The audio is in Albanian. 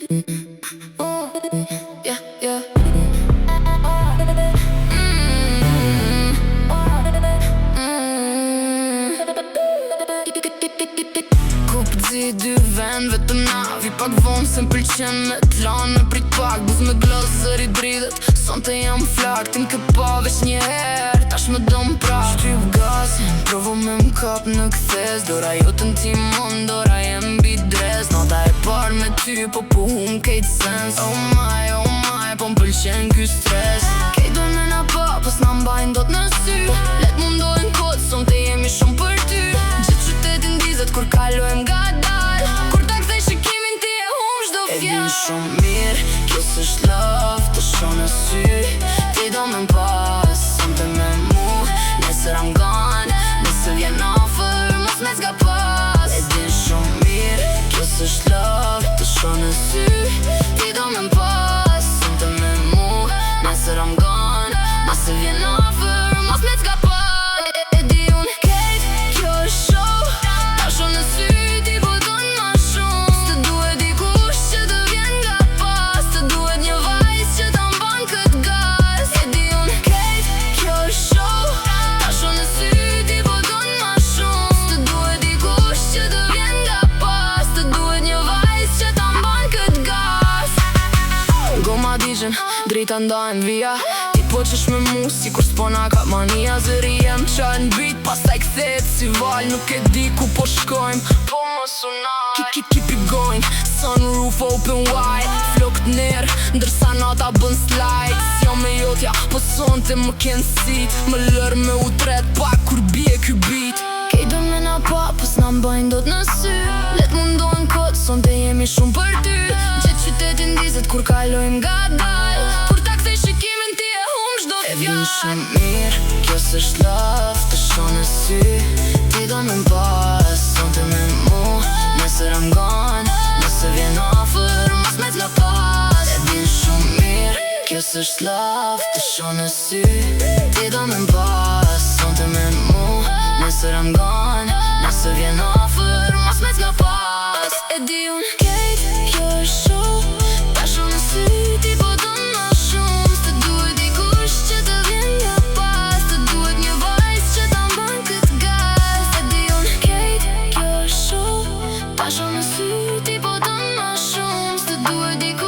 Yeah, yeah. Ku pëzi dy vend vetëm na vi pak vonë se m'pëlqen me t'lan me prit pak buz me glas zëri dridhet sonte jam flak t'im ke pa veç një her tash me do m'prap shtyp gasin provo me m'kap në kthes dora jote n'timon dora jem bidres nota e par me ty po hum kejt sens oh my po m'pëlqen ky stres kejt do me na pa pas na mbajn dot në sy let mundohen kot sonte jemi shumë për ty gjithë qytetin dizet kur kalojm nga dal kur ta kthej shikimin ti e hum çdo fjalë e din shumë mirë kjo s'është love të shoh në sy ti do me m'pas sonte me mu nesër I'm gone nëse vjen offer mos me zgapas e din shumë mirë kjo s'është love të shoh në sy ti do me m'pas sonte me mu nesër I'm gone nëse vjen offer mos me zgapas e di unë kejt kjo është show ta shoh në sy ti po don ma shumë s'të duhet dikush që të vjen nga pas të duhet një vajzë që ta mban kët gas e di unë kejt kjo është show ta shoh në sy ti po don ma shumë s'të duhet dikush që të vjen nga pas të duhet një vajzë që ta mban kët gas goma digjen drita ndajnë via po qesh me mu si kur s'pona ka mania zëri jem qaj n'bit pastaj kthehet si val nuk e di ku po shkojm po mos unaj keep it going sunroof open wide flok t'ner ndërsa nata bën slide s'jo me jotja po sonte më ken sit më lër me utret pak kur bie ky beat kejt do me na pa pas na mbajn dot në sy let mundohen kot sonte jemi shumë për ty gjithë qytetin dizet kur kalojm nga dal kur ta kthej shikimin ti e e vjen shumë mirë, kjo s'është love të shoh në sy ti do me m'pas sonte me mu nesër I'm gone nëse vjen offer mos me t'lapas e vjen shumë mirë, kjo s'është love të shoh në sy ti do me m'pas sonte me mu nesër I'm gone nëse vjen offer mos me t'lapas e di unë kejt kjo është show ta shoh në sy ti po don ma shumë s'të duhet dikush që të vjen nga pas të duhet një vajzë që ta mban kët gas e di unë kejt kjo është show ta shoh në sy ti po don ma shumë s'të duhet dikush